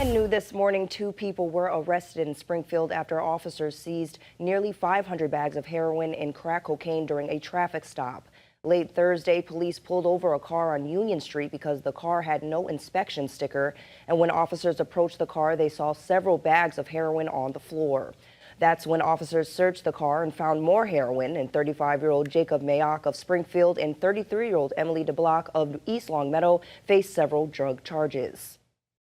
And new this morning, 2 people were arrested in Springfield after officers seized nearly 500 bags of heroin and crack cocaine during a traffic stop. Late Thursday, police pulled over a car on Union Street because the car had no inspection sticker. And when officers approached the car, they saw several bags of heroin on the floor. That's when officers searched the car and found more heroin, and 35-year-old Jacob Mayock of Springfield and 33-year-old Emily DeBlock of East Longmeadow faced several drug charges.